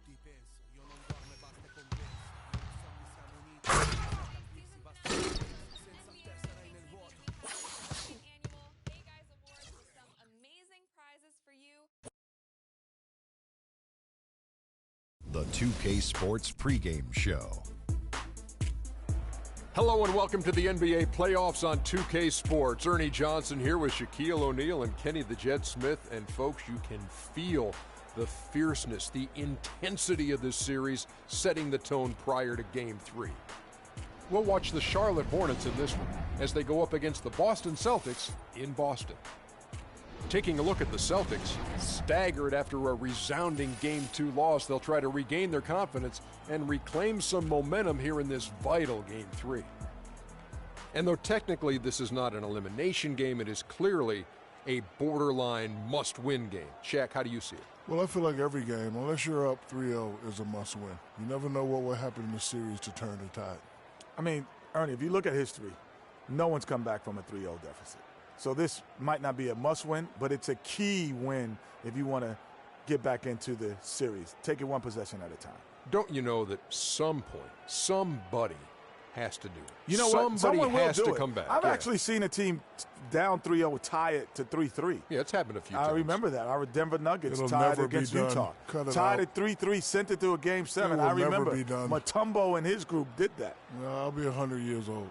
The 2K Sports pregame show. Hello and welcome to the NBA playoffs on 2K Sports. Ernie Johnson here with Shaquille O'Neal and Kenny the Jet Smith. And folks, you can feel the fierceness, the intensity of this series setting the tone prior to Game 3. We'll watch the Charlotte Hornets in this one as they go up against the Boston Celtics in Boston. Taking a look at the Celtics, staggered after a resounding Game 2 loss, they'll try to regain their confidence and reclaim some momentum here in this vital Game 3. And though technically this is not an elimination game, it is clearly a borderline must-win game. Shaq, how do you see it? Well, I feel like every game, unless you're up 3-0, is a must-win. You never know what will happen in the series to turn the tide. I mean, Ernie, if you look at history, no one's come back from a 3-0 deficit. So this might not be a must-win, but it's a key win if you want to get back into the series. Take it one possession at a time. Don't you know that some point, somebody has to do it? You know what? Someone will has do to it. come back. I've actually seen a team down 3-0 tie it to 3-3. Yeah, it's happened a few times. I remember that. Our Denver Nuggets It'll tied never against be done. Utah. Cut it tied out. at 3-3, sent it to a Game 7. It will I remember never be done. Mutombo and his group did that. No, I'll be 100 years old.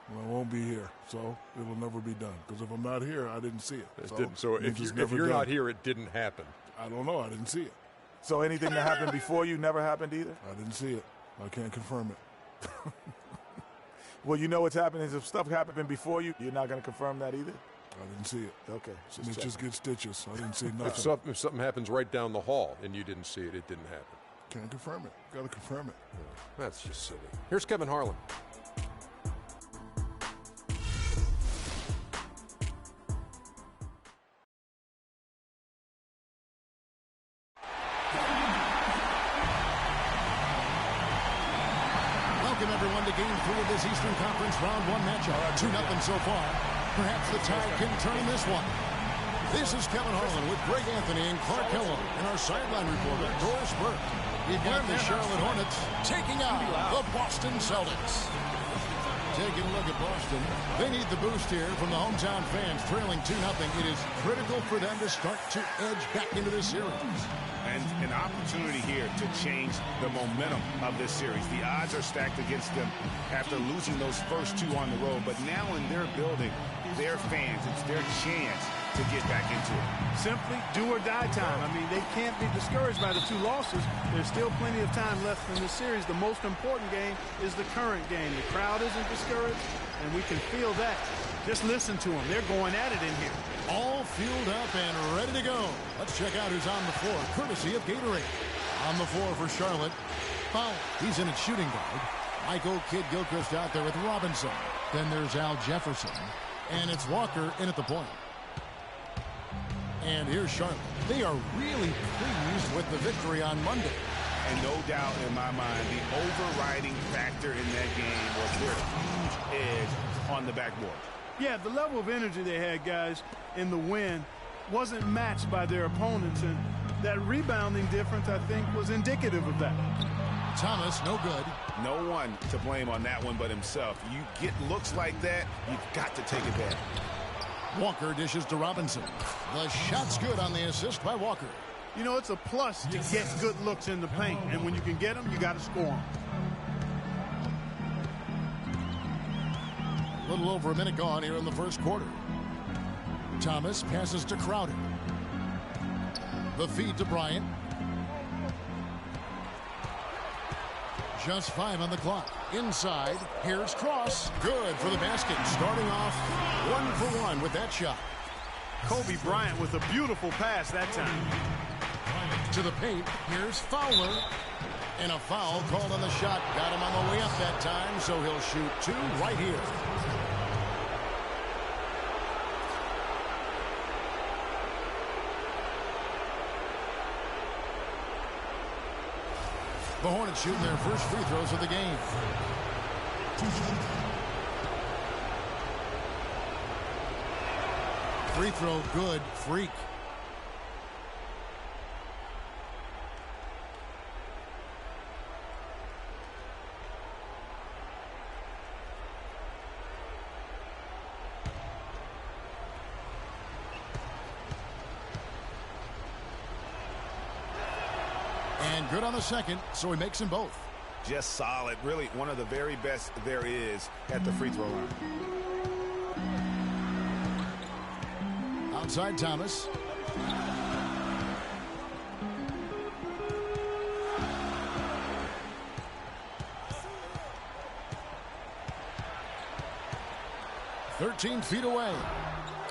I won't be here, so it will never be done. Because if I'm not here, I didn't see it. So if you're not here, it didn't happen. I don't know. I didn't see it. So anything that happened before you never happened either? I didn't see it. I can't confirm it. Well, you know what's happening is if stuff happened before you, you're not going to confirm that either? I didn't see it. Okay. Just get stitches. I didn't see nothing. If something happens right down the hall and you didn't see it, it didn't happen. Can't confirm it. Got to confirm it. That's just silly. Here's Kevin Harlan. Welcome, everyone, to Game 3 of this Eastern Conference Round 1 matchup. 2-0 so far. Perhaps the tide can turn this one. This is Kevin Harlan with Greg Anthony and Clark Kellogg and our sideline reporter, Doris Burke. We've got the Charlotte Hornets taking out the Boston Celtics. Taking a look at Boston, they need the boost here from the hometown fans, trailing 2-0. It is critical for them to start to edge back into this series. And an opportunity here to change the momentum of this series. The odds are stacked against them after losing those first two on the road. But now in their building, their fans, it's their chance to get back into it. Simply do or die time. I mean, they can't be discouraged by the two losses. There's still plenty of time left in this series. The most important game is the current game. The crowd isn't discouraged, and we can feel that. Just listen to them. They're going at it in here. All fueled up and ready to go. Let's check out who's on the floor, courtesy of Gatorade. On the floor for Charlotte, Powell. He's in at shooting guard. Michael Kidd-Gilchrist out there with Robinson. Then there's Al Jefferson. And it's Walker in at the point. And here's Charlotte. They are really pleased with the victory on Monday. And no doubt in my mind, the overriding factor in that game was their huge edge on the backboard. Yeah, the level of energy they had, guys, in the win wasn't matched by their opponents. And that rebounding difference, I think, was indicative of that. Thomas, no good. No one to blame on that one but himself. You get looks like that, you've got to take advantage. Walker dishes to Robinson. The shot's good on the assist by Walker. You know, it's a plus to get good looks in the paint. And when you can get them, you got to score them. A little over a minute gone here in the first quarter. Thomas passes to Crowder. The feed to Bryant. Just 5 on the clock. Inside, here's Cross. Good for the basket. Starting off 1-for-1 with that shot. Kobe Bryant with a beautiful pass that time. To the paint, here's Fowler. And a foul called on the shot. Got him on the way up that time, so he'll shoot 2 right here. The Hornets shooting their first free throws of the game. Free throw good, Freak. And good on the second, so he makes them both. Just solid. Really one of the very best there is at the free throw line. Outside Thomas. "13 feet away."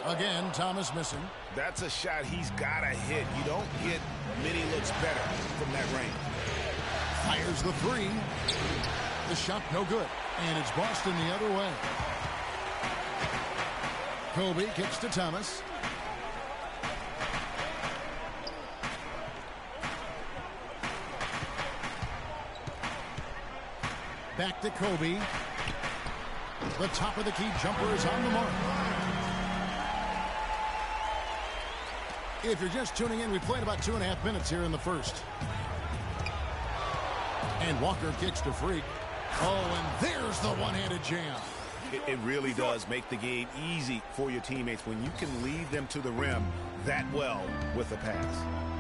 Again, Thomas missing. That's a shot he's got to hit. You don't get many looks better from that range. Fires the three. The shot no good. And it's Boston the other way. Kobe kicks to Thomas. Back to Kobe. The top of the key jumper is on the mark. If you're just tuning in, we played about 2.5 minutes here in the first. And Walker kicks to Freak. Oh, and there's the one-handed jam. It really does make the game easy for your teammates when you can lead them to the rim that well with a pass.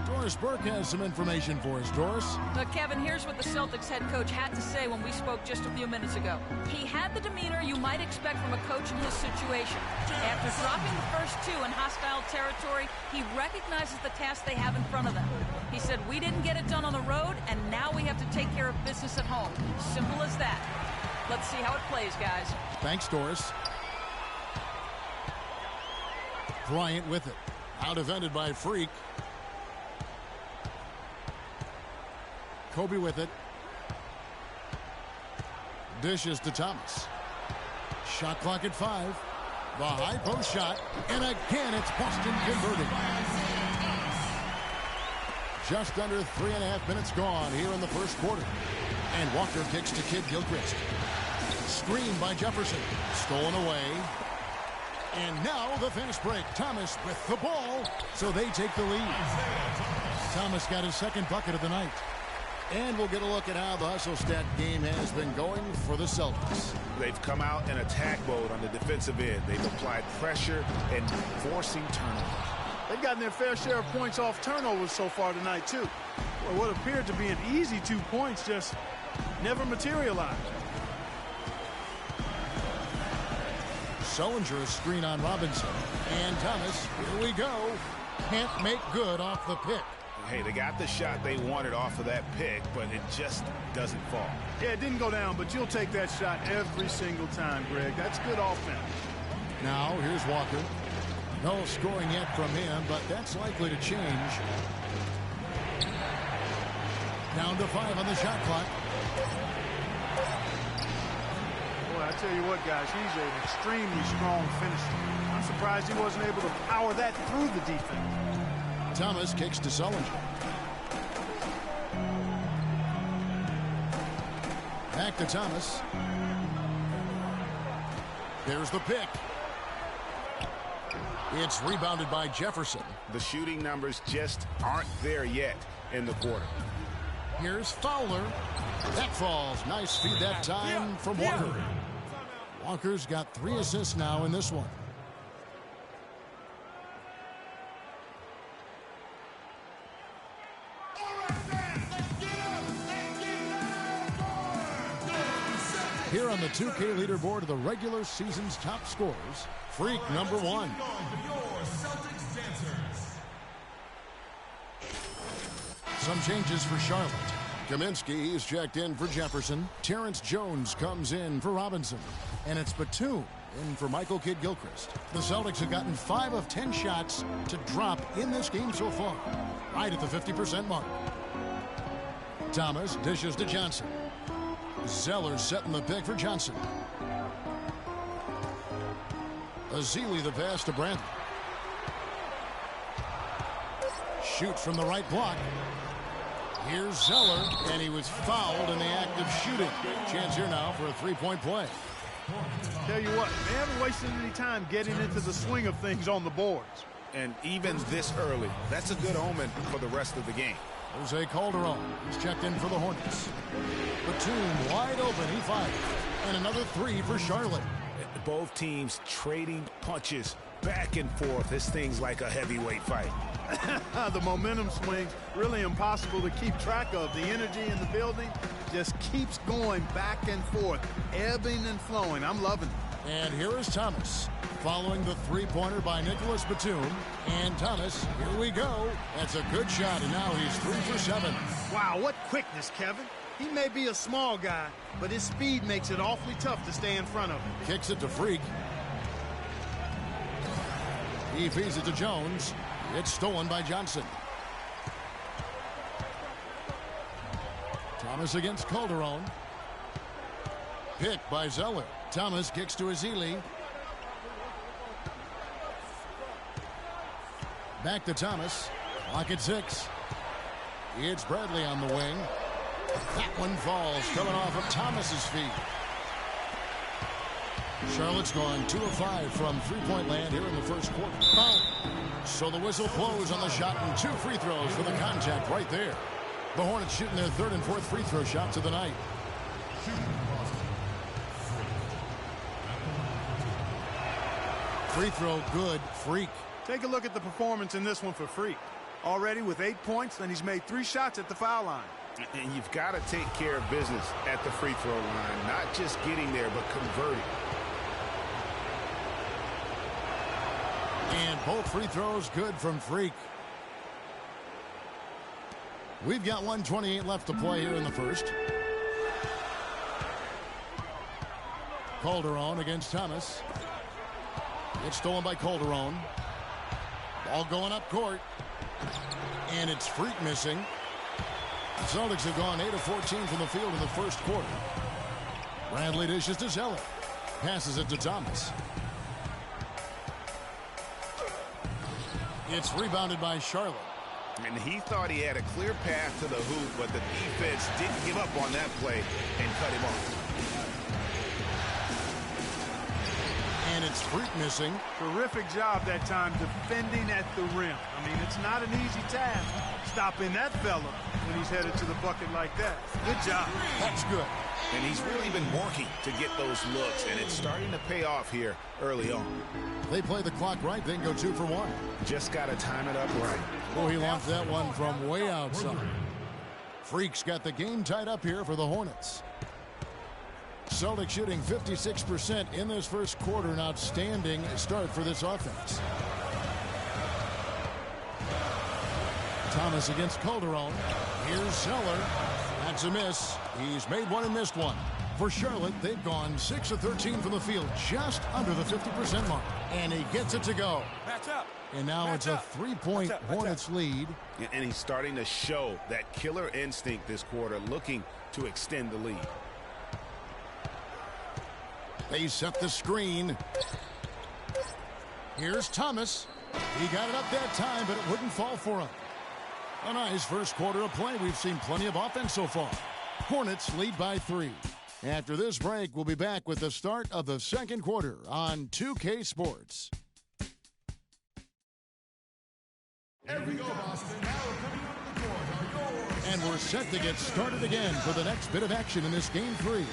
Doris Burke has some information for us. Doris? Look, Kevin, here's what the Celtics head coach had to say when we spoke just a few minutes ago. He had the demeanor you might expect from a coach in his situation. After dropping the first two in hostile territory, he recognizes the task they have in front of them. He said, "We didn't get it done on the road, and now we have to take care of business at home." Simple as that. Let's see how it plays, guys. Thanks, Doris. Bryant with it. Out-defended by Freak. Kobe with it. Dishes to Thomas. Shot clock at 5. The high post shot. And again, it's Boston converting. Just under 3.5 minutes gone here in the first quarter. And Walker kicks to Kid Gilchrist. Screen by Jefferson. Stolen away. And now the fast break. Thomas with the ball. So they take the lead. Thomas got his second bucket of the night. And we'll get a look at how the hustle stat game has been going for the Celtics. They've come out in attack mode on the defensive end. They've applied pressure and forcing turnovers. They've gotten their fair share of points off turnovers so far tonight, too. Well, what appeared to be an easy 2 points just never materialized. Sullinger a screen on Robinson. And Thomas, here we go. Can't make good off the pick. Hey, they got the shot they wanted off of that pick, but it just doesn't fall. Yeah, it didn't go down, but you'll take that shot every single time, Greg. That's good offense. Now, here's Walker. No scoring yet from him, but that's likely to change. Down to 5 on the shot clock. Boy, I tell you what, guys, he's an extremely strong finisher. I'm surprised he wasn't able to power that through the defense. Thomas kicks to Sullinger. Back to Thomas. There's the pick. It's rebounded by Jefferson. The shooting numbers just aren't there yet in the quarter. Here's Fowler. That falls. Nice feed that time from Walker. Walker's got 3 assists now in this one. Here on the 2K leaderboard of the regular season's top scorers, Freak number 1. Some changes for Charlotte. Kaminsky is checked in for Jefferson. Terrence Jones comes in for Robinson. And it's Batum in for Michael Kidd-Gilchrist. The Celtics have gotten 5 of 10 shots to drop in this game so far, right at the 50% mark. Thomas dishes to Johnson. Zeller setting the pick for Johnson. Azili the pass to Brandt. Shoots from the right block. Here's Zeller, and he was fouled in the act of shooting. Chance here now for a 3-point play. Tell you what, they haven't wasted any time getting into the swing of things on the boards. And even this early, that's a good omen for the rest of the game. Jose Calderon is checked in for the Hornets. Batum wide open, he fires. And another 3 for Charlotte. Both teams trading punches back and forth. This thing's like a heavyweight fight. The momentum swings really impossible to keep track of. The energy in the building just keeps going back and forth, ebbing and flowing. I'm loving it. And here is Thomas, following the three-pointer by Nicholas Batum. And Thomas, here we go. That's a good shot, and now he's 3 for 7. Wow, what quickness, Kevin. He may be a small guy, but his speed makes it awfully tough to stay in front of him. Kicks it to Freak. He feeds it to Jones. It's stolen by Johnson. Thomas against Calderon. Picked by Zeller. Thomas kicks to Ezeli. Back to Thomas. Clock at 6. It's Bradley on the wing. That one falls, coming off of Thomas's feet. Charlotte's gone 2 of 5 from three-point land here in the first quarter. So the whistle blows on the shot and 2 free throws for the contact right there. The Hornets shooting their 3rd and 4th free throw shots of the night. Free throw good, Freak. Take a look at the performance in this one for Freak. Already with 8 points, and he's made 3 shots at the foul line. And you've got to take care of business at the free throw line, not just getting there, but converting. And both free throws good from Freak. We've got 1:28 left to play here in the first. Calderon against Thomas. It's stolen by Calderon. Ball going up court. And it's Freak missing. The Celtics have gone 8 of 14 from the field in the first quarter. Bradley dishes to Zeller. Passes it to Thomas. It's rebounded by Charlotte. And he thought he had a clear path to the hoop, but the defense didn't give up on that play and cut him off. And it's Freak missing. Terrific job that time defending at the rim. I mean, it's not an easy task stopping that fella when he's headed to the bucket like that. Good job. That's good. And he's really been working to get those looks, and it's starting to pay off here early on. They play the clock right, then go 2 for 1. Just got to time it up right. Oh, he launched that one from way outside. Freak's got the game tied up here for the Hornets. Celtics shooting 56% in this first quarter. An outstanding start for this offense. Thomas against Calderon. Here's Zeller. That's a miss. He's made one and missed one. For Charlotte, they've gone 6 of 13 from the field, just under the 50% mark. And he gets it to go. And now it's a 3-point Hornets lead. And he's starting to show that killer instinct this quarter, looking to extend the lead. They set the screen. Here's Thomas. He got it up that time, but it wouldn't fall for him. A nice first quarter of play. We've seen plenty of offense so far. Hornets lead by 3. After this break, we'll be back with the start of the second quarter on 2K Sports. And we're set to get started again for the next bit of action in this game 3.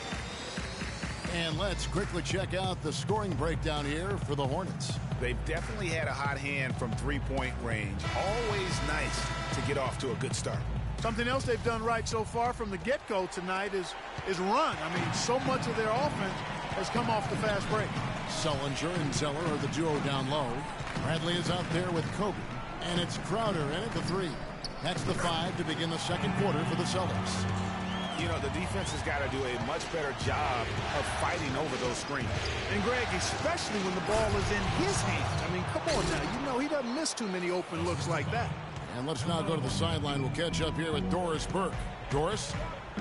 And let's quickly check out the scoring breakdown here for the Hornets. They've definitely had a hot hand from three-point range. Always nice to get off to a good start. Something else they've done right so far from the get-go tonight is run. I mean, so much of their offense has come off the fast break. Sullinger and Zeller are the duo down low. Bradley is out there with Kobe. And it's Crowder in at the 3. That's the 5 to begin the second quarter for the Celtics. You know, the defense has got to do a much better job of fighting over those screens. And, Greg, especially when the ball is in his hands. I mean, come on now. You know he doesn't miss too many open looks like that. And let's now go to the sideline. We'll catch up here with Doris Burke. Doris?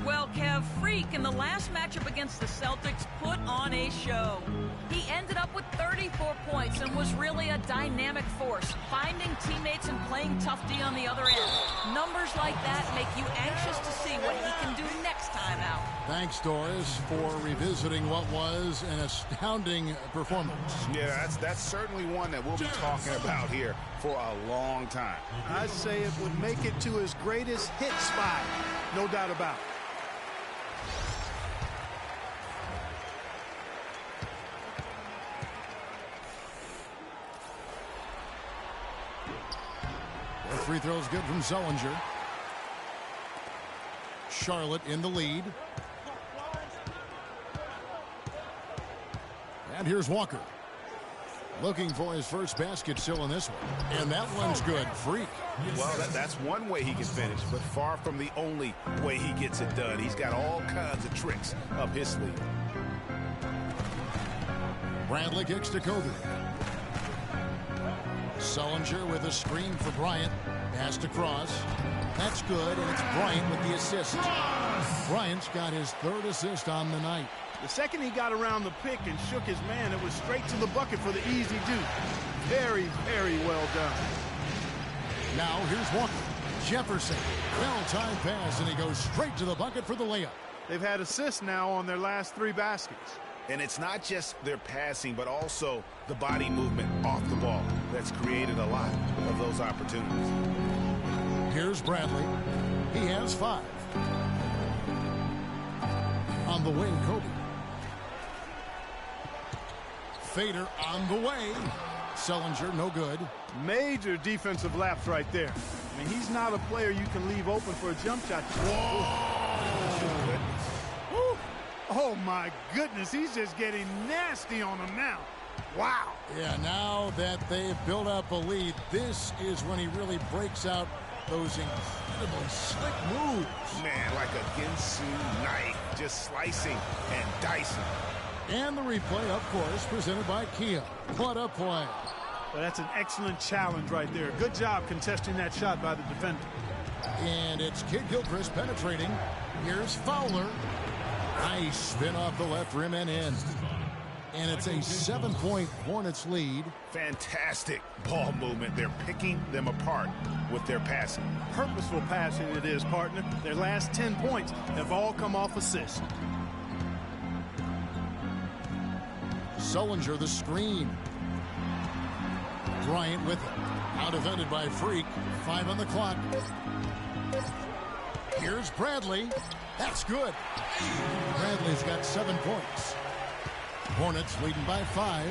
Well, Kev, Freak in the last matchup against the Celtics put on a show. He ended up with 34 points and was really a dynamic force, finding teammates and playing tough D on the other end. Numbers like that make you anxious to see what he can do next time out. Thanks, Doris, for revisiting what was an astounding performance. Yeah, that's certainly one that we'll be talking about here for a long time. I'd say it would make it to his greatest hit spot, no doubt about it. free throws good from Sullinger. Charlotte in the lead. And here's Walker. Looking for his first basket still in this one. And that one's good. Freak. Well, that's one way he can finish, but far from the only way he gets it done. He's got all kinds of tricks up his sleeve. Bradley kicks to Kobe. Sullinger with a screen for Bryant. Pass to Cross. That's good, and it's Bryant with the assist. Bryant's got his third assist on the night. The second he got around the pick and shook his man, it was straight to the bucket for the easy deuce. Very, very well done. Now here's Walker. Jefferson. Well-timed pass, and he goes straight to the bucket for the layup. They've had assists now on their last 3 baskets. And it's not just their passing, but also the body movement off the ball that's created a lot of those opportunities. Here's Bradley. He has 5. On the wing, Kobe. Fader on the way. Sullinger, no good. Major defensive lapse right there. I mean, he's not a player you can leave open for a jump shot. Whoa. Oh, my goodness. He's just getting nasty on him now. Wow. Yeah, now that they've built up a lead, this is when he really breaks out those incredibly slick moves. Man, like a Ginsu knife, just slicing and dicing. And the replay, of course, presented by Kia. What a play. Well, that's an excellent challenge right there. Good job contesting that shot by the defender. And it's Kid Gilchrist penetrating. Here's Fowler. Nice spin off the left rim and in. And it's a 7-point Hornets lead. Fantastic ball movement. They're picking them apart with their passing. Purposeful passing it is, partner. Their last 10 points have all come off assists. Sullinger the screen. Bryant with it. Now defended by Freak. 5 on the clock. Here's Bradley. That's good. Bradley's got 7 points. Hornets leading by 5.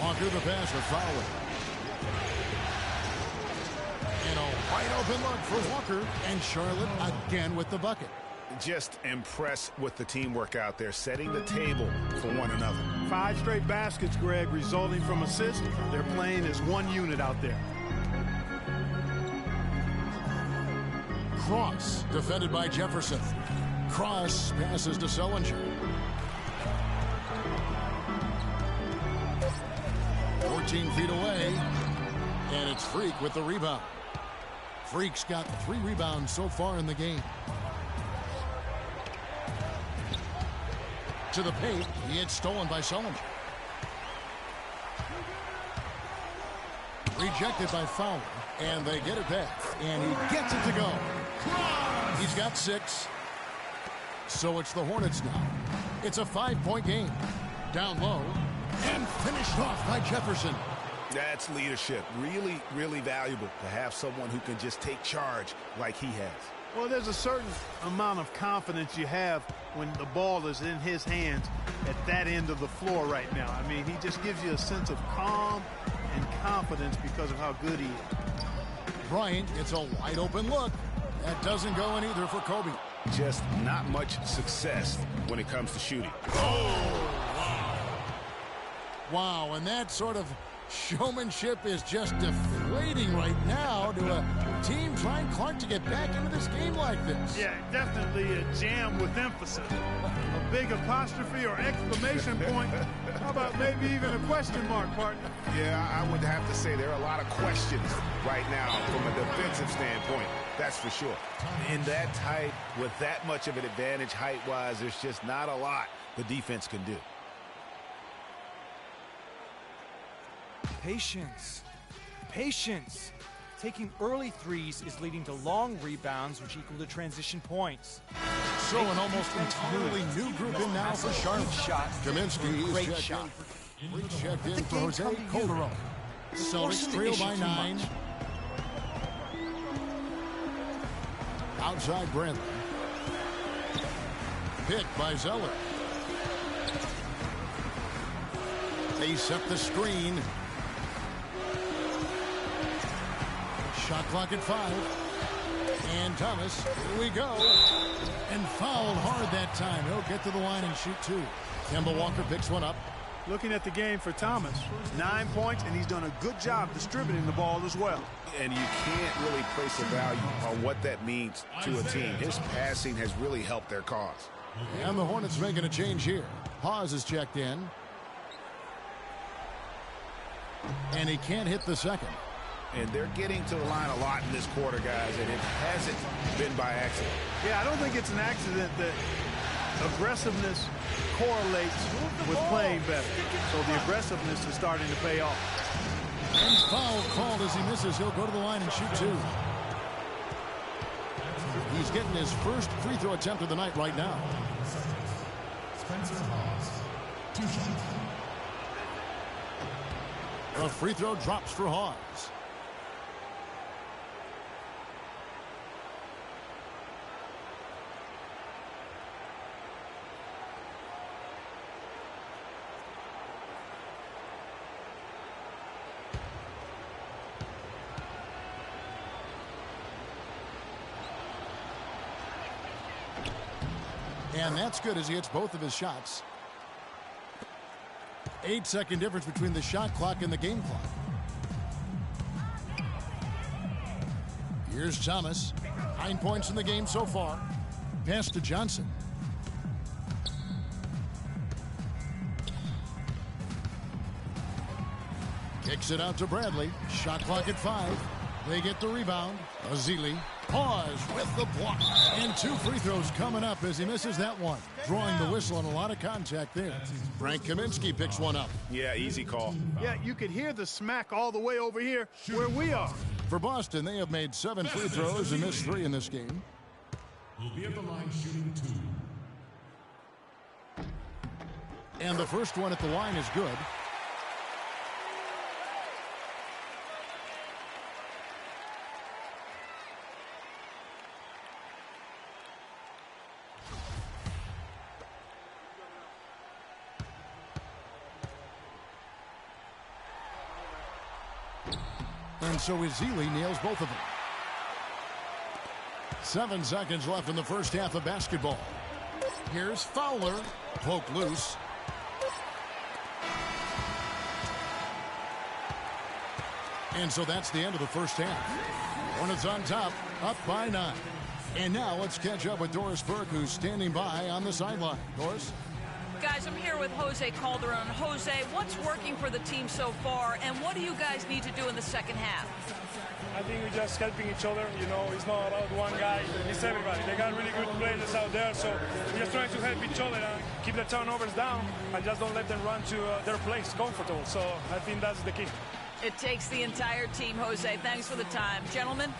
Walker the pass for Fowler. And a wide open look for Walker. And Charlotte again with the bucket. Just impressed with the teamwork out there, setting the table for one another. 5 straight baskets, Greg, resulting from assists. They're playing as one unit out there. Cross defended by Jefferson. Cross passes to Sullinger. 14 feet away. And it's Freak with the rebound. Freak's got 3 rebounds so far in the game. To the paint. He had stolen by Sullinger. Rejected by Fowler. And they get it back. And he gets it to go. He's got 6. So it's the Hornets now. It's a 5-point game. Down low. And finished off by Jefferson. That's leadership. Really, really valuable to have someone who can just take charge like he has. Well, there's a certain amount of confidence you have when the ball is in his hands at that end of the floor right now. I mean, he just gives you a sense of calm and confidence because of how good he is. Bryant gets a wide open look. That doesn't go in either for Kobe. Just not much success when it comes to shooting. Oh, wow. Wow, and that sort of showmanship is just deflating right now to a team trying Clark to get back into this game like this. Yeah, definitely a jam with emphasis. A big apostrophe or exclamation point. How about maybe even a question mark, partner? Yeah, I would have to say there are a lot of questions right now from a defensive standpoint. That's for sure. In that tight, with that much of an advantage height-wise, there's just not a lot the defense can do. Patience. Patience. Taking early threes is leading to long rebounds, which equal to transition points. So an almost entirely new group in now for Charlotte. Shot. Kaminsky Great is shot. checked in for Jose Calderon. Celtics trail by 9. Outside Bradley. Picked by Zeller. They set the screen. Shot clock at 5. And Thomas, here we go. And fouled hard that time. He'll get to the line and shoot 2. Kemba Walker picks one up. Looking at the game for Thomas, 9 points, and he's done a good job distributing the ball as well. And you can't really place a value on what that means to a team. His passing has really helped their cause. And the Hornets making a change here. Hawes is checked in. And he can't hit the second. And they're getting to the line a lot in this quarter, guys, and it hasn't been by accident. Yeah, I don't think it's an accident that aggressiveness correlates with playing better. So the aggressiveness is starting to pay off. And foul called as he misses. He'll go to the line and shoot 2. He's getting his first free throw attempt of the night right now. A free throw drops for Hawes. And that's good as he hits both of his shots. 8-second difference between the shot clock and the game clock. Here's Thomas. 9 points in the game so far. Pass to Johnson. Kicks it out to Bradley. Shot clock at 5. They get the rebound. Azili. Pause with the block. And 2 free throws coming up as he misses that one. Drawing the whistle and a lot of contact there. Frank Kaminsky picks one up. Yeah, easy call. Yeah, you could hear the smack all the way over here where we are. For Boston, they have made 7 free throws and missed 3 in this game. Will be at the line shooting 2. And the first one at the line is good. And so Azili nails both of them. 7 seconds left in the first half of basketball. Here's Fowler. Poke loose. And so that's the end of the first half. Hornets on top, up by 9. And now let's catch up with Doris Burke, who's standing by on the sideline. Doris? Guys, I'm here with Jose Calderon. Jose, what's working for the team so far, and what do you guys need to do in the second half? I think we're just helping each other. You know, it's not about one guy. It's everybody. They got really good players out there, so we're just trying to help each other and keep the turnovers down and just don't let them run to their place comfortable. So I think that's the key. It takes the entire team, Jose. Thanks for the time. Gentlemen?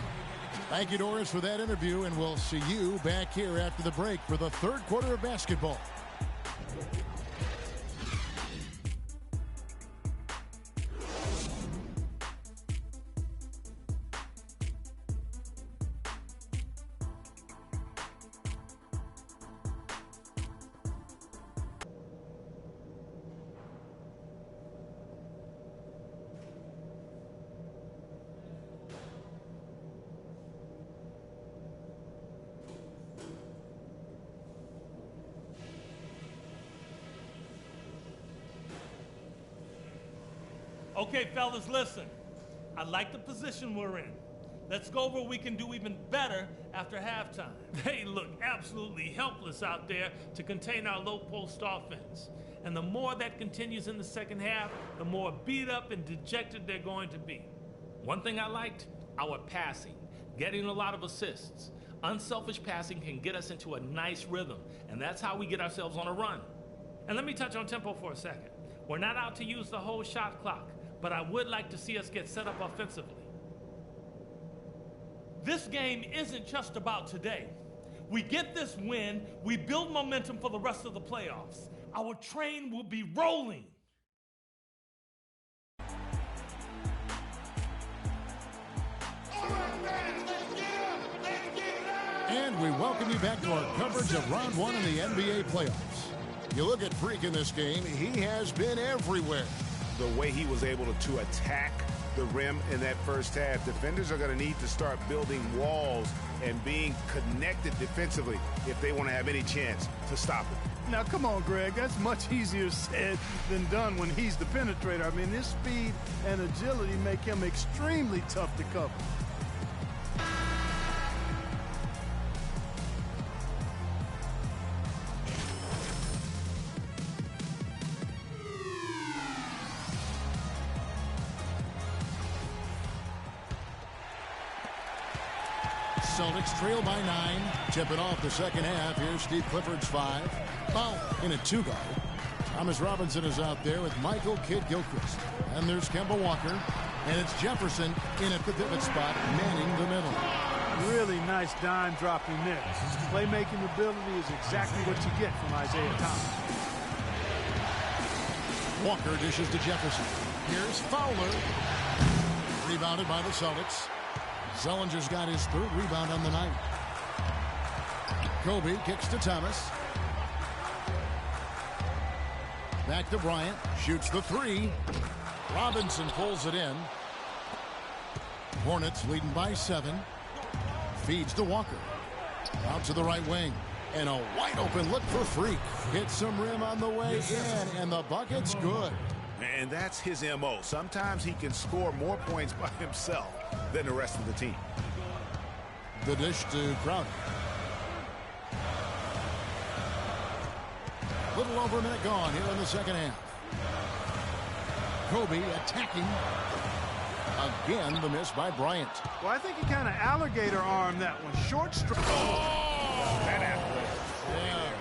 Thank you, Doris, for that interview, and we'll see you back here after the break for the third quarter of basketball. Okay, fellas, listen. I like the position we're in. Let's go over what we can do even better after halftime. They look absolutely helpless out there to contain our low-post offense. And the more that continues in the second half, the more beat up and dejected they're going to be. One thing I liked, our passing, getting a lot of assists. Unselfish passing can get us into a nice rhythm, and that's how we get ourselves on a run. And let me touch on tempo for a second. We're not out to use the whole shot clock, but I would like to see us get set up offensively. This game isn't just about today. We get this win, we build momentum for the rest of the playoffs. Our train will be rolling. And we welcome you back to our coverage of round 1 in the NBA playoffs. You look at Freak in this game, he has been everywhere. The way he was able to attack the rim in that first half. Defenders are going to need to start building walls and being connected defensively if they want to have any chance to stop it. Now, come on, Greg. That's much easier said than done when he's the penetrator. I mean, his speed and agility make him extremely tough to cover. Celtics trail by 9. Tip it off the second half. Here's Steve Clifford's 5. Foul in a 2-guard. Thomas Robinson is out there with Michael Kidd-Gilchrist. And there's Kemba Walker. And it's Jefferson in at the pivot spot, manning the middle. Really nice dime dropping there. His playmaking ability is exactly what you get from Isaiah Thomas. Walker dishes to Jefferson. Here's Fowler. Rebounded by the Celtics. Zellinger's got his 3rd rebound on the night. Kobe kicks to Thomas. Back to Bryant. Shoots the 3. Robinson pulls it in. Hornets leading by 7. Feeds to Walker. Out to the right wing. And a wide open look for Freak. Hits some rim on the way in. And the bucket's good. And that's his M.O. Sometimes he can score more points by himself than the rest of the team. The dish to Crowder. Little over a minute gone here in the second half. Kobe attacking. Again, the miss by Bryant. Well, I think he kind of alligator armed that one. Short stroke. Oh, that athlete. Yeah.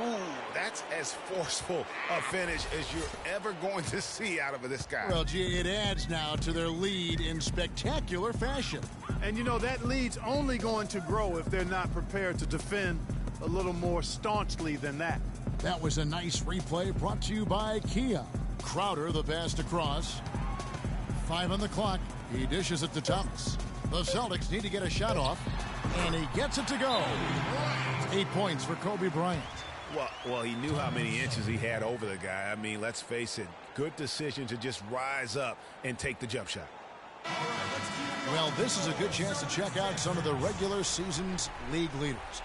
Ooh, that's as forceful a finish as you're ever going to see out of this guy. Well, gee, it adds now to their lead in spectacular fashion. And, you know, that lead's only going to grow if they're not prepared to defend a little more staunchly than that. That was a nice replay brought to you by Kia. Crowder, the pass across. 5 on the clock. He dishes it to Thomas. The Celtics need to get a shot off, and he gets it to go. 8 points for Kobe Bryant. Well, he knew how many inches he had over the guy. I mean, let's face it, good decision to just rise up and take the jump shot. Well, this is a good chance to check out some of the regular season's league leaders.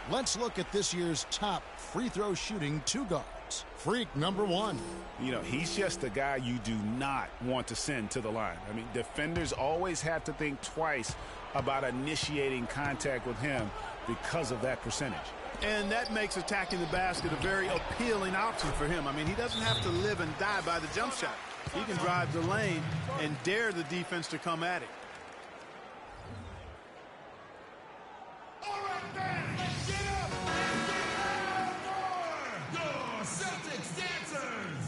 Let's look at this year's top free throw shooting 2 guards. Freak number 1. You know, he's just the guy you do not want to send to the line. I mean, defenders always have to think twice about initiating contact with him because of that percentage. And that makes attacking the basket a very appealing option for him. I mean, he doesn't have to live and die by the jump shot. He can drive the lane and dare the defense to come at him. All right, fans, let's get up and get out for your Celtics dancers.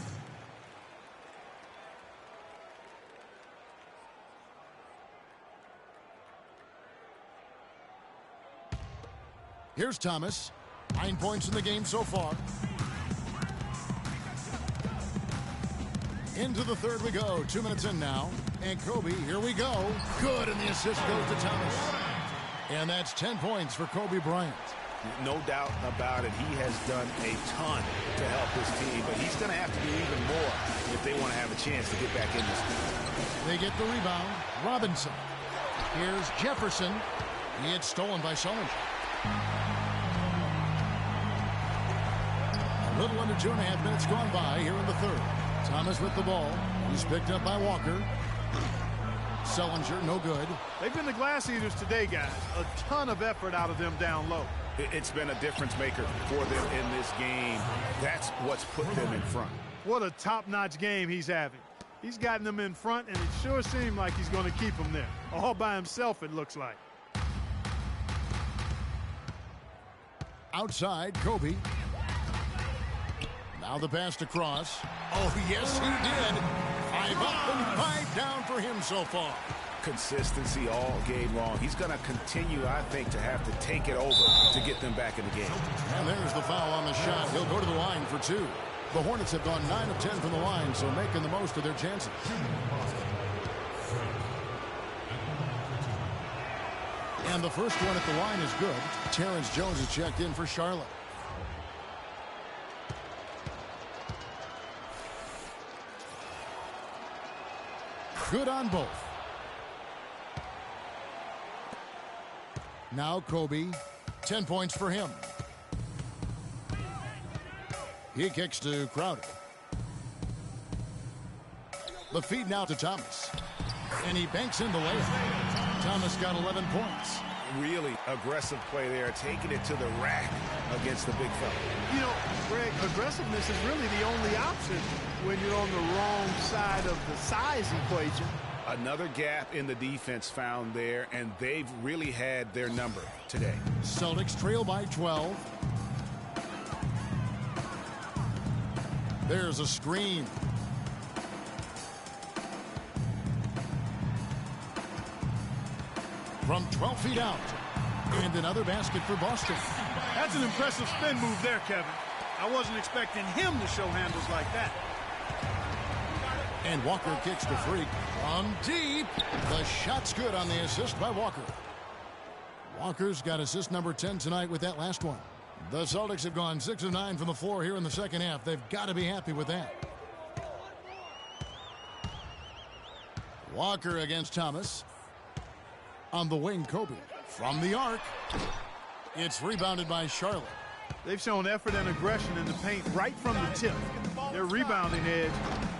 Here's Thomas. 9 points in the game so far. Into the 3rd we go. 2 minutes in now. And Kobe, here we go. Good, and the assist goes to Thomas. And that's 10 points for Kobe Bryant. No doubt about it. He has done a ton to help his team, but he's going to have to do even more if they want to have a chance to get back in this game. They get the rebound. Robinson. Here's Jefferson. He had stolen by Zellinger. A little under 2.5 minutes gone by here in the 3rd. Thomas with the ball. He's picked up by Walker. Zellinger, no good. They've been the glass eaters today, guys. A ton of effort out of them down low. It's been a difference maker for them in this game. That's what's put them in front. What a top-notch game he's having. He's gotten them in front, and it sure seemed like he's going to keep them there. All by himself, it looks like. Outside, Kobe. Now the pass across. Oh, yes, he did. 5 up and 5 down for him so far. Consistency all game long. He's going to continue, I think, to have to take it over to get them back in the game. And there's the foul on the shot. He'll go to the line for 2. The Hornets have gone 9 of 10 from the line, so making the most of their chances. And the first one at the line is good. Terrence Jones is checked in for Charlotte. Good on both. Now Kobe, 10 points for him. He kicks to Crowder. The feed now to Thomas. And he banks in the layup. Thomas got 11 points. Really aggressive play there, taking it to the rack against the big fella. You know, Greg, aggressiveness is really the only option when you're on the wrong side of the size equation. Another gap in the defense found there, and they've really had their number today. Celtics trail by 12. There's a screen. From 12 feet out. And another basket for Boston. That's an impressive spin move there, Kevin. I wasn't expecting him to show handles like that. And Walker kicks to Freak. From deep. The shot's good on the assist by Walker. Walker's got assist number 10 tonight with that last one. The Celtics have gone 6 of 9 from the floor here in the second half. They've got to be happy with that. Walker against Thomas. On the wing, Kobe. From the arc. It's rebounded by Charlotte. They've shown effort and aggression in the paint right from the tip. Their rebounding edge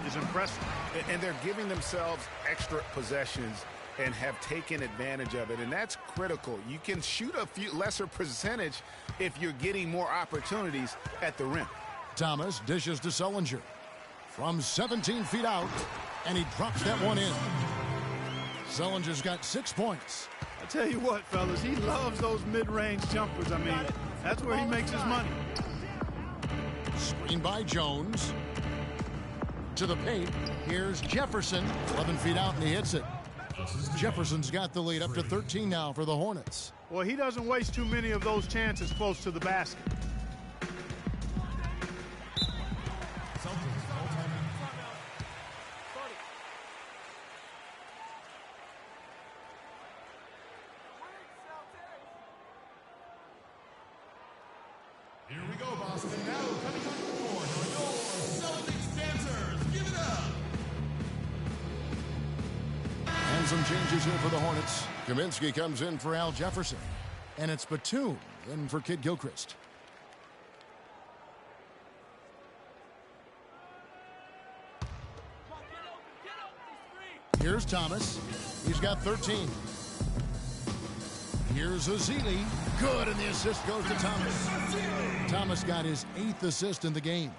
is impressive. And they're giving themselves extra possessions and have taken advantage of it. And that's critical. You can shoot a few lesser percentage if you're getting more opportunities at the rim. Thomas dishes to Sullinger. From 17 feet out. And he drops that one in. Sullinger's got 6 points. I tell you what, fellas, he loves those mid-range jumpers. I mean, that's where he makes his money. Screen by Jones. To the paint. Here's Jefferson. 11 feet out, and he hits it. Jefferson's got the lead up to 13 now for the Hornets. Well, he doesn't waste too many of those chances close to the basket. Here we go, Boston. Now coming on the court are your Celtics dancers. Give it up. And some changes here for the Hornets. Kaminsky comes in for Al Jefferson. And it's Batum in for Kid Gilchrist. Here's Thomas. He's got 13. Here's Azili. Good, and the assist goes to Thomas. Thomas got his 8th assist in the game.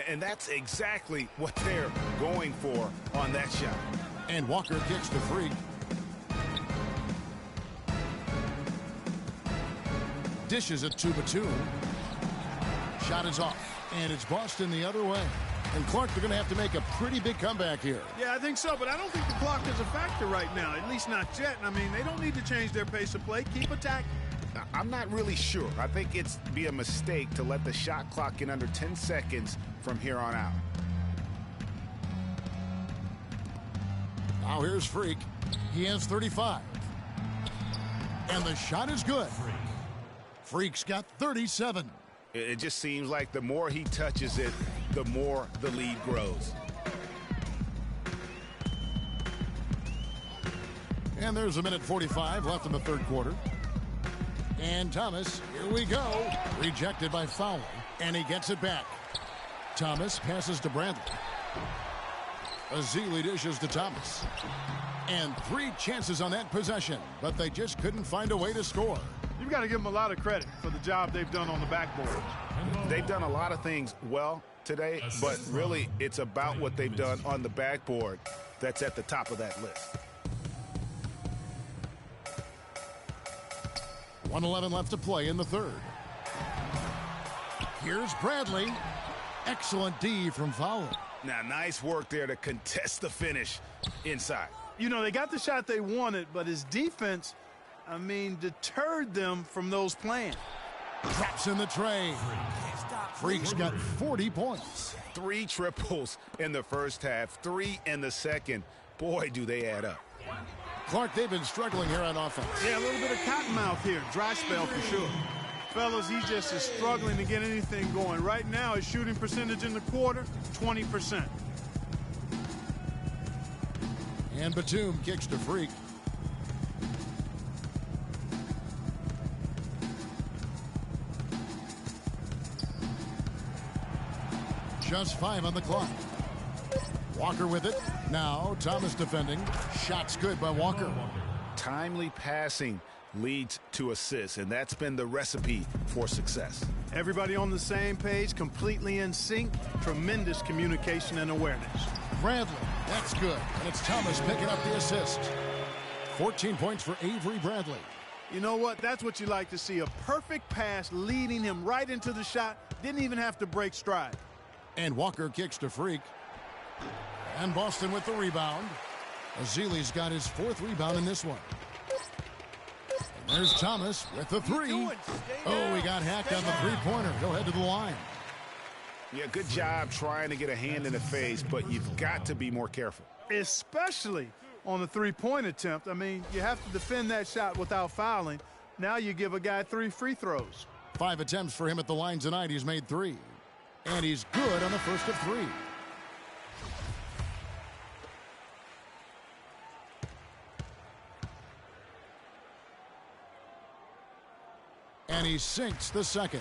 And that's exactly what they're going for on that shot. And Walker kicks to Freak. Dishes it to Batum. Shot is off. And it's Boston the other way. And Clark, they're going to have to make a pretty big comeback here. Yeah, I think so, but I don't think the clock is a factor right now, at least not yet. I mean, they don't need to change their pace of play. Keep attacking. I'm not really sure. I think it's be a mistake to let the shot clock get under 10 seconds from here on out. Now here's Freak. He has 35. And the shot is good. Freak's got 37. It just seems like the more he touches it, the more the lead grows. And there's a minute 45 left in the third quarter. And Thomas, here we go. Rejected by Fowler. And he gets it back. Thomas passes to Bradley. Azili dishes to Thomas. And 3 chances on that possession, but they just couldn't find a way to score. You've got to give them a lot of credit for the job they've done on the backboard. They've done a lot of things well today, but really it's about what they've done on the backboard that's at the top of that list. 1:11 left to play in the third. Here's Bradley. Excellent D from Fowler. Now, nice work there to contest the finish inside. You know, they got the shot they wanted, but his defense, I mean, deterred them from those plans. Drops in the tray. Freak's got 40 points. 3 triples in the first half, 3 in the second. Boy, do they add up. Clark, they've been struggling here on offense. Yeah, a little bit of cottonmouth here. Dry spell for sure. Fellas, he just is struggling to get anything going. Right now, his shooting percentage in the quarter, 20%. And Batum kicks to Freak. Just 5 on the clock. Walker with it. Now Thomas defending. Shots good by Walker. Timely passing leads to assists, and that's been the recipe for success. Everybody on the same page, completely in sync. Tremendous communication and awareness. Bradley, that's good. And it's Thomas picking up the assist. 14 points for Avery Bradley. You know what? That's what you like to see. A perfect pass leading him right into the shot. Didn't even have to break stride. And Walker kicks to Freak. And Boston with the rebound. Azili's got his 4th rebound in this one. And there's Thomas with the 3. Oh, he got hacked on the three-pointer. He'll head to the line. Yeah, good job trying to get a hand in the face, but you've got to be more careful. Especially on the three-point attempt. I mean, you have to defend that shot without fouling. Now you give a guy 3 free throws. 5 attempts for him at the line tonight. He's made 3. And he's good on the first of 3. And he sinks the second.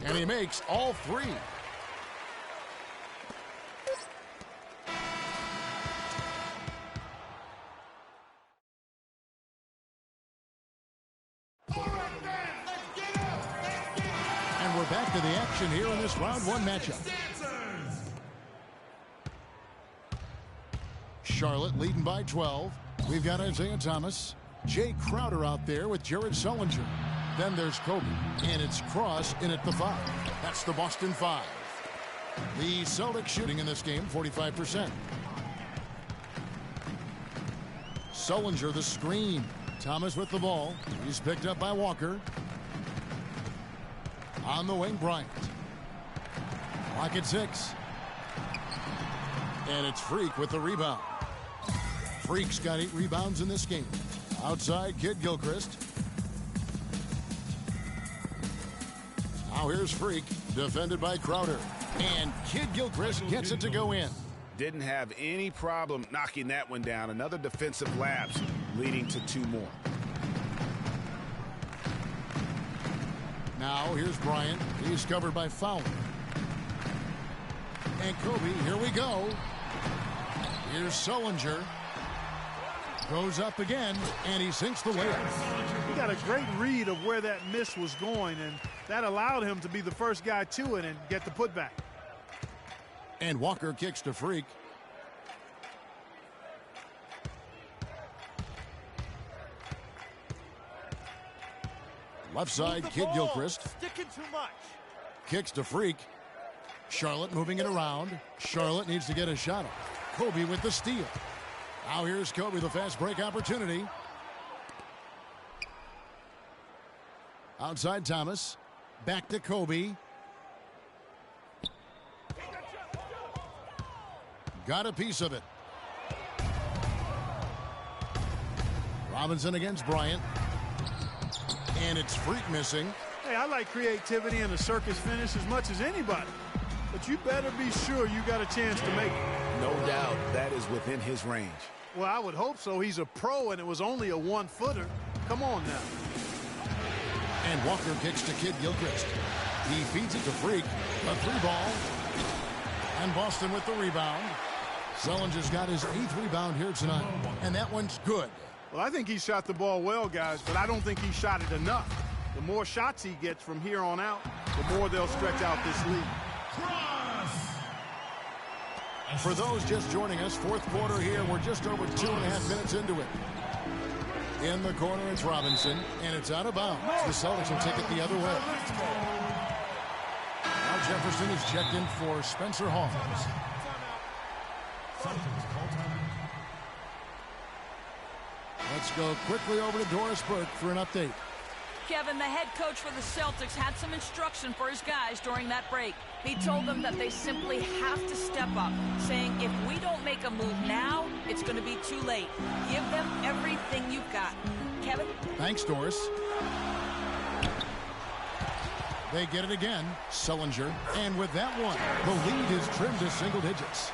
And he makes all 3. And we're back to the action here in this round 1 matchup. Charlotte leading by 12. We've got Isaiah Thomas. Jay Crowder out there with Jared Sullinger. Then there's Kobe, and it's Cross in at the 5. That's the Boston 5. The Celtics shooting in this game, 45%. Sullinger the screen. Thomas with the ball. He's picked up by Walker. On the wing, Bryant. Clock at 6. And it's Freak with the rebound. Freak's got 8 rebounds in this game. Outside, Kid Gilchrist. Now here's Freak, defended by Crowder. And Kid Gilchrist gets it to go in. Didn't have any problem knocking that one down. Another defensive lapse leading to 2 more. Now here's Bryant. He's covered by Fowler. And Kobe, here we go. Here's Sullinger. Goes up again, and he sinks the layup. He got a great read of where that miss was going, and that allowed him to be the first guy to it and get the putback. And Walker kicks to Freak. Left side, Kid Gilchrist. Sticking too much. Kicks to Freak. Charlotte moving it around. Charlotte needs to get a shot off. Kobe with the steal. Now here's Kobe, the fast break opportunity. Outside Thomas. Back to Kobe. Got a piece of it. Robinson against Bryant. And it's Freak missing. Hey, I like creativity and a circus finish as much as anybody. But you better be sure you got a chance to make it. No doubt that is within his range. Well, I would hope so. He's a pro, and it was only a 1-footer. Come on now. And Walker kicks to Kid Gilchrist. He feeds it to Freak. A 3-ball. And Boston with the rebound. Sullinger's got his 8th rebound here tonight. And that one's good. Well, I think he shot the ball well, guys, but I don't think he shot it enough. The more shots he gets from here on out, the more they'll stretch out this lead. For those just joining us, 4th quarter here. We're just over 2.5 minutes into it. In the corner, it's Robinson, and it's out of bounds. The Celtics will take it the other way. Now Jefferson is checked in for Spencer Hawes. Let's go quickly over to Doris Burke for an update. Kevin, the head coach for the Celtics had some instruction for his guys during that break. He told them that they simply have to step up, saying if we don't make a move now, it's going to be too late. Give them everything you've got. Kevin? Thanks, Doris. They get it again, Sullinger. And with that one, the lead is trimmed to single digits.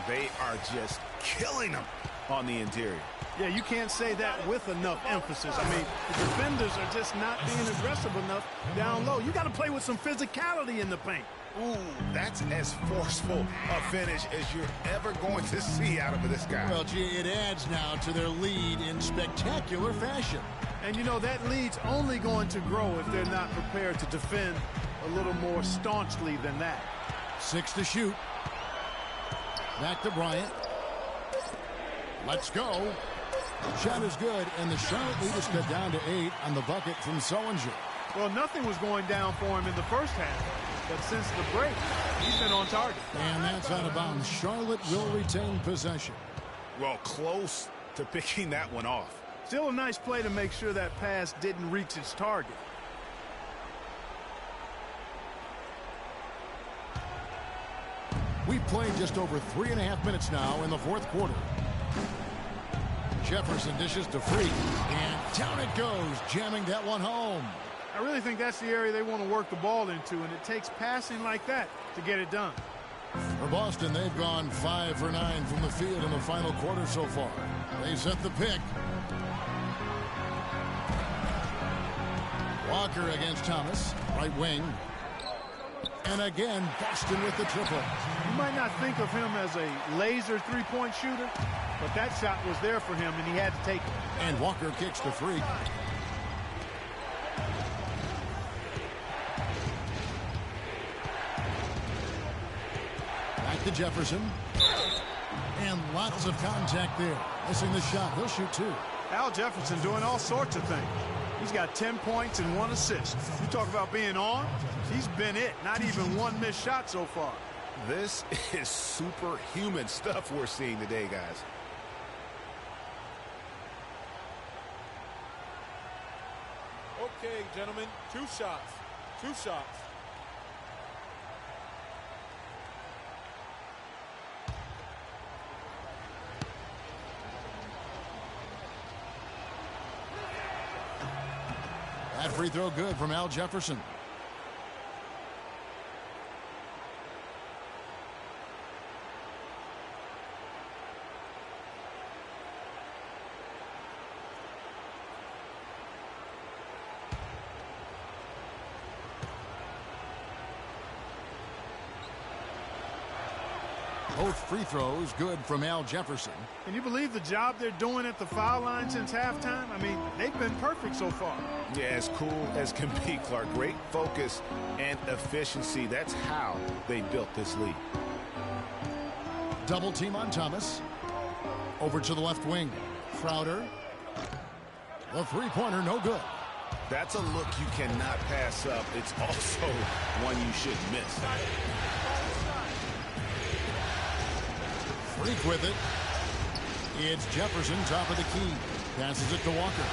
They are just killing them on the interior. Yeah, you can't say that with enough emphasis. I mean, the defenders are just not being aggressive enough down low. You got to play with some physicality in the paint. Ooh, that's as forceful a finish as you're ever going to see out of this guy. Well, gee, it adds now to their lead in spectacular fashion. And, you know, that lead's only going to grow if they're not prepared to defend a little more staunchly than that. 6 to shoot. Back to Bryant. Let's go. Shot is good, and the Charlotte lead is cut down to 8 on the bucket from Sullinger. Well, nothing was going down for him in the first half, but since the break, he's been on target. And that's out of bounds. Charlotte will retain possession. Well, close to picking that one off. Still a nice play to make sure that pass didn't reach its target. We've played just over 3.5 minutes now in the fourth quarter. Jefferson dishes to Freak, and down it goes, jamming that one home. I really think that's the area they want to work the ball into, and it takes passing like that to get it done. For Boston, they've gone 5 for 9 from the field in the final quarter so far. They set the pick. Walker against Thomas, right wing. And again, Boston with the triple. You might not think of him as a laser three-point shooter, but that shot was there for him, and he had to take it. And Walker kicks to Freak. Back to Jefferson. And lots of contact there. Missing the shot. He'll shoot 2. Al Jefferson doing all sorts of things. He's got 10 points and 1 assist. You talk about being on, he's been it. Not even 1 missed shot so far. This is superhuman stuff we're seeing today, guys. Okay, gentlemen, 2 shots. 2 shots. That free throw good from Al Jefferson. Both free throws good from Al Jefferson. Can you believe the job they're doing at the foul line since halftime? I mean, they've been perfect so far. Yeah, as cool as can be, Clark. Great focus and efficiency. That's how they built this lead. Double team on Thomas. Over to the left wing. Crowder. The three-pointer, no good. That's a look you cannot pass up. It's also one you shouldn't miss. Freak with it. It's Jefferson, top of the key. Passes it to Walker.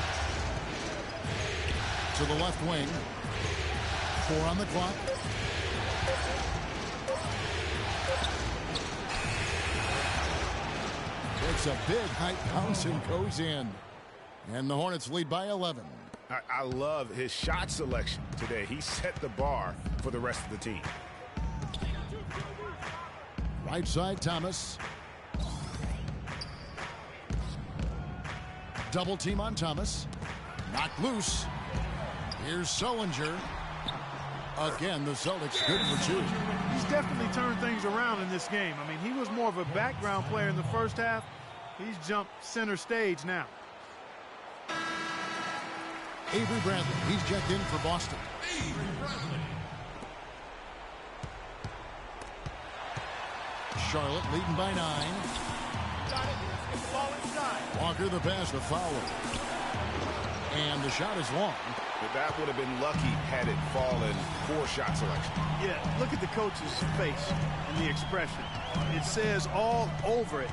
To the left wing. 4 on the clock. Takes a big height bounce and goes in. And the Hornets lead by 11. I love his shot selection today. He set the bar for the rest of the team. Right side, Thomas. Double team on Thomas. Knocked loose. Here's Sullinger. Again, the Celtics good for 2. He's definitely turned things around in this game. I mean, he was more of a background player in the first half. He's jumped center stage now. Avery Bradley, he's checked in for Boston. Charlotte leading by 9. Walker the pass to Fowler. And the shot is long. But that would have been lucky had it fallen. Poor shot selection. Yeah, look at the coach's face and the expression. It says all over it.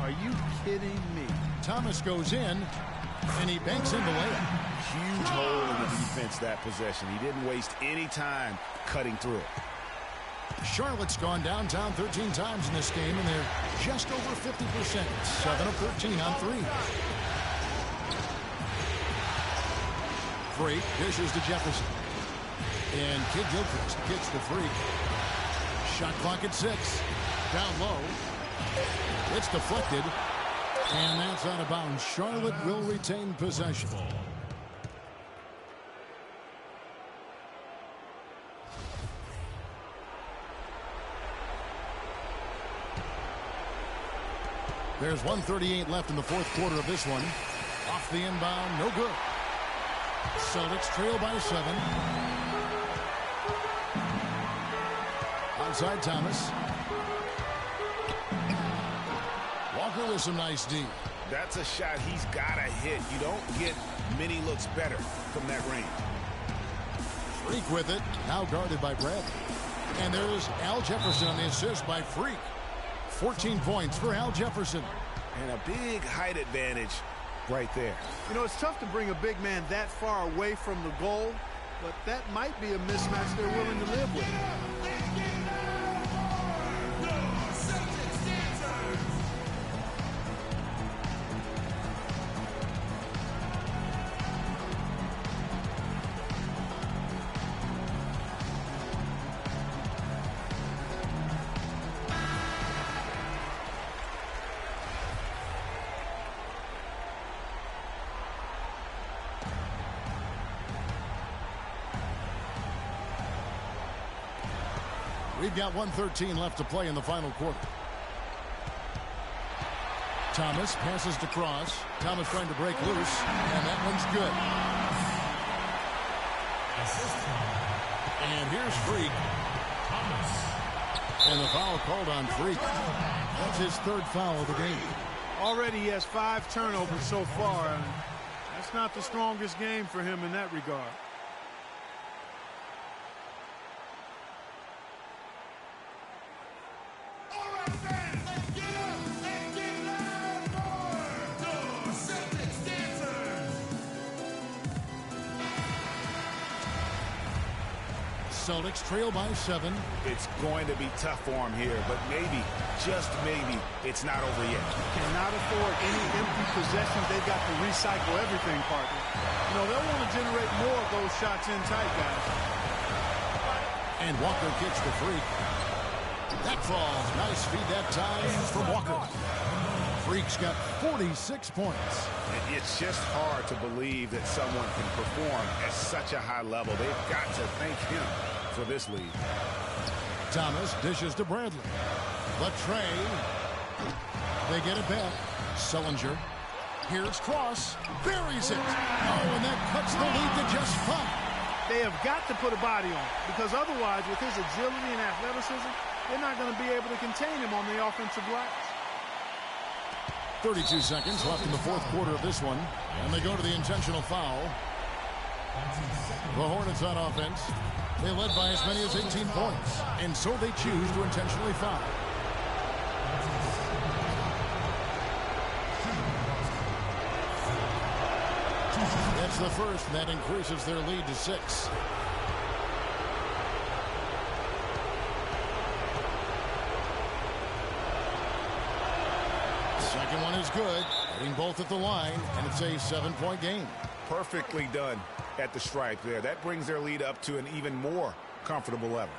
Are you kidding me? Thomas goes in. And he banks in the layup. Huge hole in the defense that possession. He didn't waste any time cutting through it. Charlotte's gone downtown 13 times in this game, and they're just over 50%. 7 of 13 on 3. Freak dishes to Jefferson. And Kid Gilchrist gets the Freak. Shot clock at 6. Down low. It's deflected. And that's out of bounds. Charlotte will retain possession. There's 1:38 left in the fourth quarter of this one. Off the inbound, no good. Celtics trail by 7. Outside Thomas. Walker with some nice D. That's a shot he's got to hit. You don't get many looks better from that range. Freak with it. Now guarded by Bradley. And there's Al Jefferson on the assist by Freak. 14 points for Al Jefferson. And a big height advantage right there. You know, it's tough to bring a big man that far away from the goal, but that might be a mismatch they're willing to live with. We've got 1:13 left to play in the final quarter. Thomas passes to Cross. Thomas trying to break loose, and that one's good. And here's Freak. And the foul called on Freak. That's his third foul of the game. Already he has 5 turnovers so far, and that's not the strongest game for him in that regard. Celtics trail by 7. It's going to be tough for him here, but maybe, just maybe, it's not over yet. Cannot afford any empty possessions. They've got to recycle everything, partner. You know, they'll want to generate more of those shots in tight, guys. And Walker gets the Freak. That falls. Nice feed that time from Walker. Freak's got 46 points. It's just hard to believe that someone can perform at such a high level. They've got to thank him for this lead. Thomas dishes to Bradley. Latrey. They get it back. Sullinger. Here's Cross. Buries it. Oh, and that cuts the lead to just 5. They have got to put a body on, because otherwise, with his agility and athleticism, they're not going to be able to contain him on the offensive glass. 32 seconds left in the fourth quarter of this one. And they go to the intentional foul. The Hornets on offense. They led by as many as 18 points. And so they choose to intentionally foul. That's the first, and that increases their lead to 6. Second one is good. Hitting both at the line, and it's a 7-point game. Perfectly done at the stripe there. That brings their lead up to an even more comfortable level.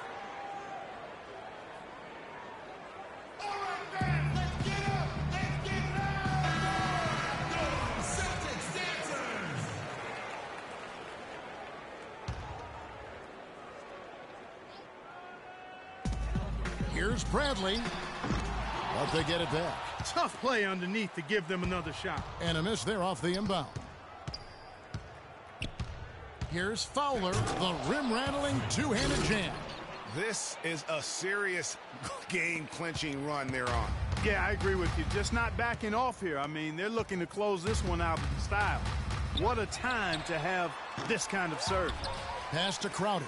Here's Bradley. But they get it back. Tough play underneath to give them another shot. And a miss there off the inbound. Here's Fowler, the rim-rattling two-handed jam. This is a serious game-clinching run they're on. Yeah, I agree with you. Just not backing off here. I mean, they're looking to close this one out in style. What a time to have this kind of serve. Pass to Crowder.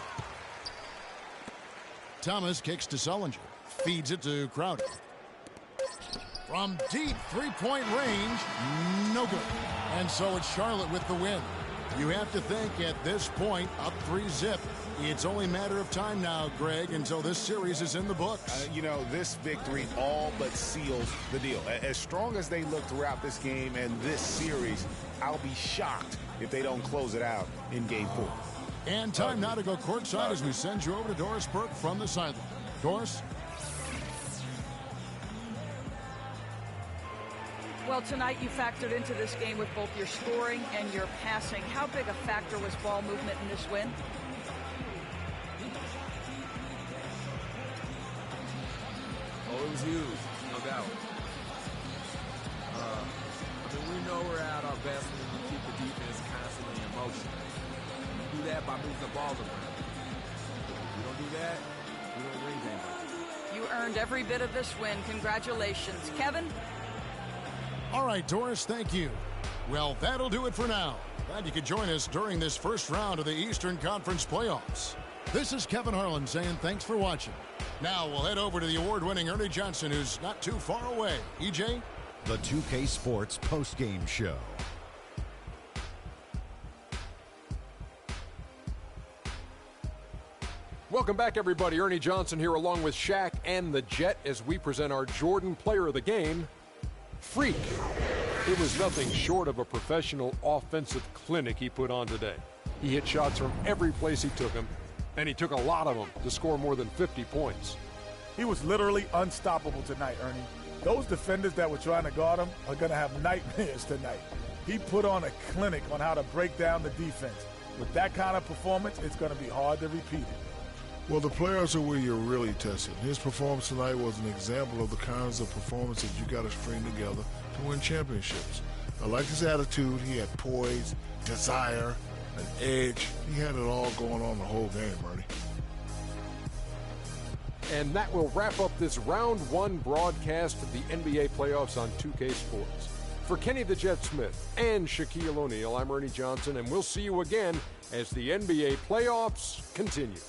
Thomas kicks to Sullinger. Feeds it to Crowder. From deep three-point range, no good. And so it's Charlotte with the win. You have to think at this point, up 3-zip. It's only a matter of time now, Greg, until this series is in the books. You know, this victory all but seals the deal. As strong as they look throughout this game and this series, I'll be shocked if they don't close it out in Game 4. And time now to go courtside as we send you over to Doris Burke from the sideline. Doris? Well, tonight you factored into this game with both your scoring and your passing. How big a factor was ball movement in this win? Oh, it was huge, no doubt. We know we're at our best when we keep the defense constantly in motion. We do that by moving the ball around. If we don't do that, we don't win games. You earned every bit of this win. Congratulations. Kevin? All right, Doris, thank you. Well, that'll do it for now. Glad you could join us during this first round of the Eastern Conference playoffs. This is Kevin Harlan saying thanks for watching. Now we'll head over to the award-winning Ernie Johnson, who's not too far away. EJ? The 2K Sports postgame show. Welcome back, everybody. Ernie Johnson here along with Shaq and the Jet as we present our Jordan Player of the Game, Freak. It was nothing short of a professional offensive clinic he put on today. He hit shots from every place he took them, and he took a lot of them to score more than 50 points. He was literally unstoppable tonight, Ernie. Those defenders that were trying to guard him are going to have nightmares tonight. He put on a clinic on how to break down the defense. With that kind of performance, it's going to be hard to repeat it. Well, the players are where you're really tested. His performance tonight was an example of the kinds of performances you got to string together to win championships. I like his attitude. He had poise, desire, an edge. He had it all going on the whole game, Ernie. And that will wrap up this round one broadcast of the NBA playoffs on 2K Sports. For Kenny the Jet Smith and Shaquille O'Neal, I'm Ernie Johnson, and we'll see you again as the NBA playoffs continue.